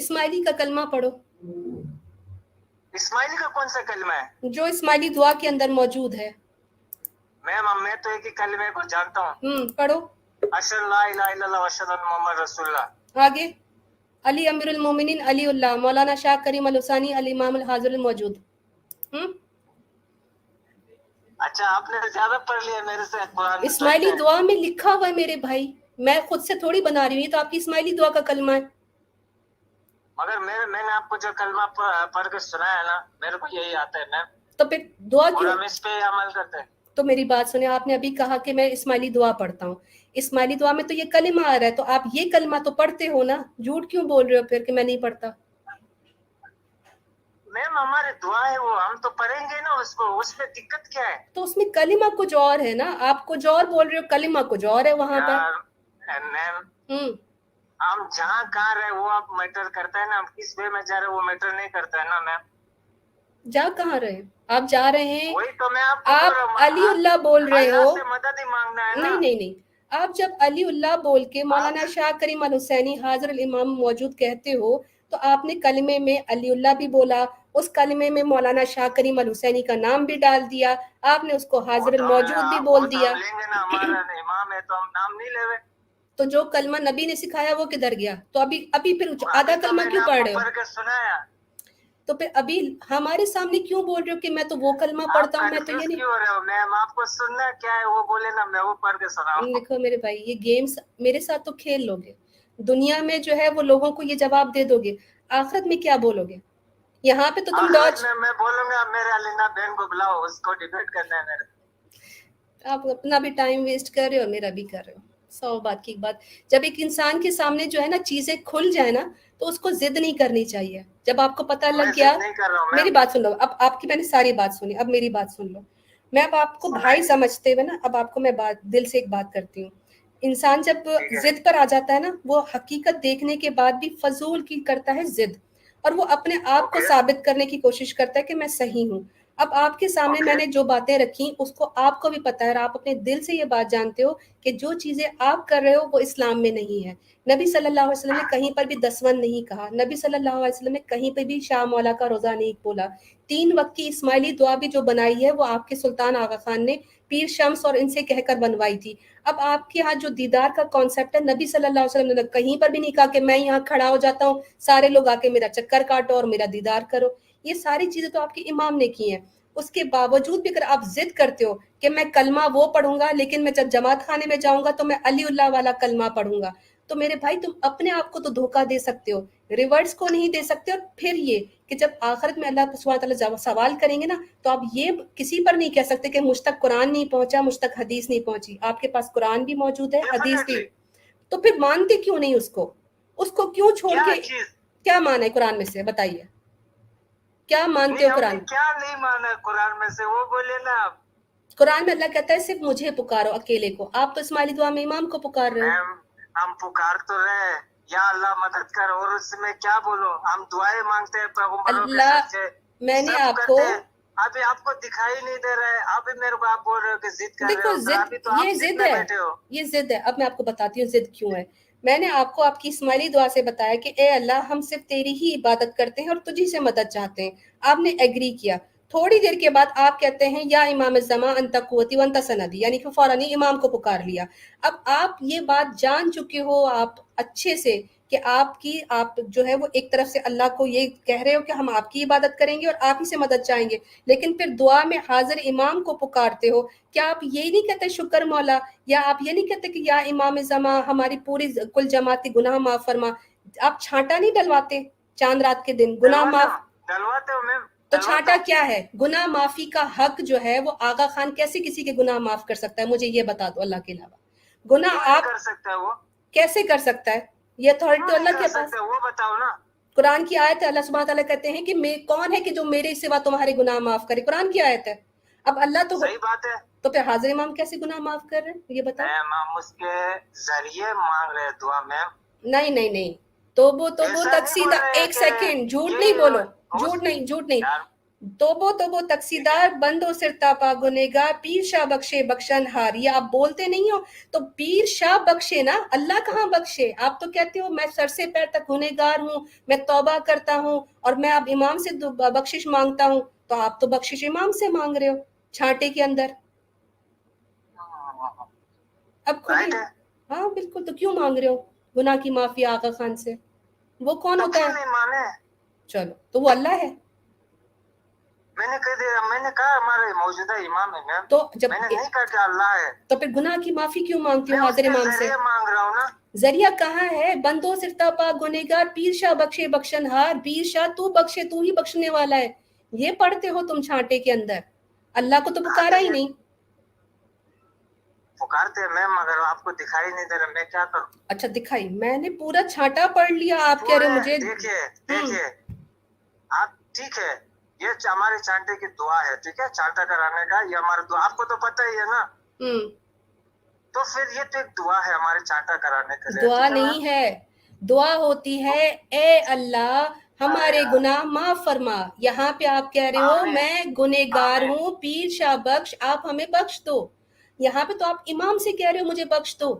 इस्माइली का कलमा पढ़ो। इस्माइली का कौन सा कलमा है जो इस्माइली दुआ के अंदर मौजूद है? मैम मैं तो एक ही कलमे को जानता हूँ। पढ़ो। अशहदु ला इलाहा इल्लल्लाह व अशहदु अन्ना मुहम्मद रसूलुल्लाह। आगे अली अमीरुल मोमिनीन अली उल्लाह मौलाना शाह करीम अल हुसैनी अल इमाम अल हाजिर अल मौजूद। अच्छा आपने ज्यादा पढ़ लिया मेरे से कुरान। इस्माइली दुआ में लिखा हुआ है मेरे भाई, मैं खुद से थोड़ी बना रही हूँ, ये तो आपकी इस्माइली दुआ का कलमा है। मगर मैंने आपको जो कलमा पढ़ के सुनाया ना, मेरे को यही आता है मैम। तो फिर दुआ क्यों? हम इस पे अमल करते हैं। तो मेरी बात सुने, आपने अभी कहा कि मैं इस्माइली दुआ पढ़ता हूँ, इस्माइली दुआ में तो ये कलमा आ रहा है, तो आप ये कलमा तो पढ़ते हो ना, झूठ क्यों बोल रहे हो फिर कि मैं नहीं पढ़ता? मैम हमारी दुआ है वो, हम तो पढ़ेंगे ना उसको, उसमें दिक्कत क्या है? तो उसमें कलिमा कुछ और है ना, आप कुछ और बोल रहे हो, कलिमा कुछ और है वहां पर। मैम हम जहाँ कहाँ रहे वो आप मैटर करता है ना, हम किस वे में जा रहे वो मैटर नहीं करता है ना मैम। जा कहाँ रहे आप? जा रहे हैं, वही तो मैं आपको आप अली उल्लाह बोल रहे हो। से मदद ही मांगना है ना। नहीं, आप जब अली उल्लाह बोल के मौलाना शाह करीम अल हुसैनी हाजिर अल इमाम मौजूद कहते हो, तो आपने कलमे में अली उल्लाह भी बोला, उस कलमे में मौलाना शाह करीम अल हुसैनी का नाम भी डाल दिया, आपने उसको हाजिर अल मौजूद भी बोल दिया। लेंगे ना, हमारा इमाम है तो हम नाम नहीं लेवे। तो जो कलमा नबी ने सिखाया वो किधर गया? तो अभी फिर आधा कलमा क्यों पढ़ रहे हो? सुनाया तो फिर अभी हमारे सामने क्यों बोल रहे हो कि मैं तो वो कलमा पढ़ता हूँ, मैं तो ये नहीं। क्यों रहे हो मैम? आपको सुनना क्या है वो बोले ना, मैं वो पढ़ के सुनाऊं। देखो मेरे भाई, ये गेम्स मेरे साथ तो खेल लोगे, दुनिया में जो है वो लोगों को ये जवाब दे दोगे, आखिरत में क्या बोलोगे? यहाँ पे तो तुम डॉज। मैं बोलूंगा मेरे अलीना बहन को बुलाओ, उसको डिबेट करना है मेरे। आप अपना भी टाइम वेस्ट कर रहे हो, मेरा भी कर रहे हो। 100 बात की बात, जब एक इंसान के सामने जो है ना चीजें खुल जाए ना, तो उसको जिद नहीं करनी चाहिए। जब आपको पता लग गया, मेरी बात सुन लो, अब आपकी मैंने सारी बात सुनी, अब मेरी बात सुन लो। मैं अब आपको भाई समझते हुए ना, अब आपको मैं बात दिल से एक बात करती हूँ। इंसान जब जिद पर आ जाता है ना, वो हकीकत देखने के बाद भी फजूल की करता है जिद, और वो अपने आप को साबित करने की कोशिश करता है कि मैं सही हूँ। अब आपके सामने मैंने जो बातें रखी, उसको आपको भी पता है, और आप अपने दिल से ये बात जानते हो कि जो चीजें आप कर रहे हो वो इस्लाम में नहीं है। नबी सल्लल्लाहु अलैहि वसल्लम ने कहीं पर भी दसवन नहीं कहा, नबी सल्लल्लाहु अलैहि वसल्लम ने कहीं पर भी शाह मौला का रोजा नहीं बोला। 3 वक्त की इस्माइली दुआ भी जो बनाई है वो आपके सुल्तान आगा खान ने पीर शम्स और इनसे कहकर बनवाई थी। अब आपके यहाँ जो दीदार का कॉन्सेप्ट है, नबी सल्लल्लाहु अलैहि वसल्लम ने कहीं पर भी नहीं कहा कि मैं यहाँ खड़ा हो जाता हूँ, सारे लोग आके मेरा चक्कर काटो और मेरा दीदार करो। ये सारी चीजें तो आपके इमाम ने की हैं। उसके बावजूद भी अगर आप जिद करते हो कि मैं कलमा वो पढ़ूंगा, लेकिन मैं जब जमात खाने में जाऊंगा तो मैं अली उल्लाह वाला कलमा पढ़ूंगा, तो मेरे भाई तुम अपने आप को तो धोखा दे सकते हो, रिवर्स को नहीं दे सकते। और फिर ये कि जब आखिरत में अल्लाह सुब्हानहू व तआला सवाल करेंगे ना, तो आप ये किसी पर नहीं कह सकते कि मुझ तक कुरान नहीं पहुंचा, मुझ तक हदीस नहीं पहुंची। आपके पास कुरान भी मौजूद है, हदीस भी, तो फिर मानते क्यों नहीं उसको क्यों छोड़ के? क्या माना है कुरान में से, बताइए क्या मानते हो कुरान? क्या नहीं माना कुरान में से वो बोले ना आप। कुरान में अल्लाह कहता है सिर्फ मुझे पुकारो, अकेले को। आप तो इस्माइली दुआ में इमाम को पुकार रहे हो। हम पुकार तो रहे, या अल्लाह मदद कर, और उसमें क्या बोलो, हम दुआएं मांगते हैं अल्लाह, मैंने आपको अभी आपको दिखाई नहीं दे रहा है, अभी मेरे को आप बोल रहे हो कि जिद कर देखो, रहे हो। जिद, ये जिद है, ये जिद है। अब मैं आपको बताती हूँ जिद क्यों है। मैंने आपको आपकी इस्माइली दुआ से बताया कि ए अल्लाह, हम सिर्फ तेरी ही इबादत करते हैं और तुझी से मदद चाहते हैं। आपने एग्री किया। थोड़ी देर के बाद आप कहते हैं या इमाम ज़मा अंता कुव्वती व अंता सनदी, यानी कि फौरन ही इमाम को पुकार लिया। अब आप ये बात जान चुके हो आप अच्छे से कि आप जो है वो एक तरफ से अल्लाह को ये कह रहे हो कि हम आपकी इबादत करेंगे और आप ही से मदद चाहेंगे, लेकिन फिर दुआ में हाजिर इमाम को पुकारते हो। क्या आप ये नहीं कहते शुक्र मौला, या आप ये नहीं कहते कि या इमाम ज़मा हमारी पूरी कुल जमाती गुनाह माफ फरमा? आप छांटा नहीं डलवाते चांद रात के दिन? गुनाह माफ डलवाते हो मैम, तो छांटा क्या है? गुनाह माफी का हक जो है वो आगा खान कैसे किसी के गुनाह माफ कर सकता है? मुझे ये बता दो, अल्लाह के अलावा गुनाह आप कर सकता है? वो कैसे कर सकता है? ये अथॉरिटी तो अल्लाह के पास। वो बताओ ना। कुरान की आयत है, अल्लाह सुब्हानहू व तआला कहते हैं कि मैं कौन है कि जो मेरे सिवा तुम्हारे गुनाह माफ करे? कुरान की आयत है। अब अल्लाह तो सही बात है, तो फिर हाजिर इमाम कैसे गुनाह माफ कर रहे हैं, ये बताओ। मैम उसके जरिए मांग रहे दुआ मैम। नहीं, तो वो तकसीदा, एक सेकंड, झूठ नहीं बोलो, झूठ नहीं। توبو توبو تقصیدار بندو سرتاپا گنہگار پیر شاہ بخشے بخشن ہار. یہ آپ بولتے نہیں ہو تو پیر شاہ بخشے نا, اللہ کہاں بخشے. آپ تو کہتے ہو میں سر سے پیر تک گنہگار ہوں, میں توبہ کرتا ہوں اور میں اب امام سے بخشش مانگتا ہوں. تو آپ تو بخشش امام سے مانگ رہے ہو چھانٹے کے اندر. اب کھلی, ہاں بالکل, تو کیوں مانگ رہے ہو گناہ کی معافی آقا خان سے؟ وہ کون ہوتا ہے؟ نہیں مانے. چلو تو وہ اللہ ہے. میں نے کہہ دیا, میں نے کہا ہمارے موجودہ امام ہے میم, تو جب میں نے نہیں کہا کہ اللہ ہے. تو پھر گناہ کی معافی کیوں مانگتی ہو میں حاضر اس کے امام سے؟ ذریعے مانگ رہا ہوں نا. ذریعہ کہاں ہے؟ بندو سرتا پاک گنہگار پیر شاہ بخشے بخشن ہار. پیر شاہ تو بخشے, تو ہی بخشنے والا ہے. یہ پڑھتے ہو تم چھانٹے کے اندر, اللہ کو تو پکارا ہی نہیں. پکارتے ہیں میم, مگر آپ کو دکھائی نہیں دے رہا, میں کیا کروں. اچھا دکھائی, میں نے پورا چھانٹا پڑھ لیا, آپ کہہ رہے ہو مجھے. دیکھیے آپ, ٹھیک ہے, یہ ہمارے چانٹے کی دعا ہے, ٹھیک ہے, چانٹا کرانے کا یہ ہمارا دعا, آپ کو تو پتہ ہی ہے نا. تو پھر یہ تو ایک دعا ہے ہمارے چانٹا کرانے کے لیے. دعا نہیں ہے, دعا ہوتی ہے اے اللہ ہمارے گناہ معاف فرما. یہاں پہ آپ کہہ رہے ہو میں گنہگار ہوں, پیر شاہ بخش, آپ ہمیں بخش دو. یہاں پہ تو آپ امام سے کہہ رہے ہو مجھے بخش دو.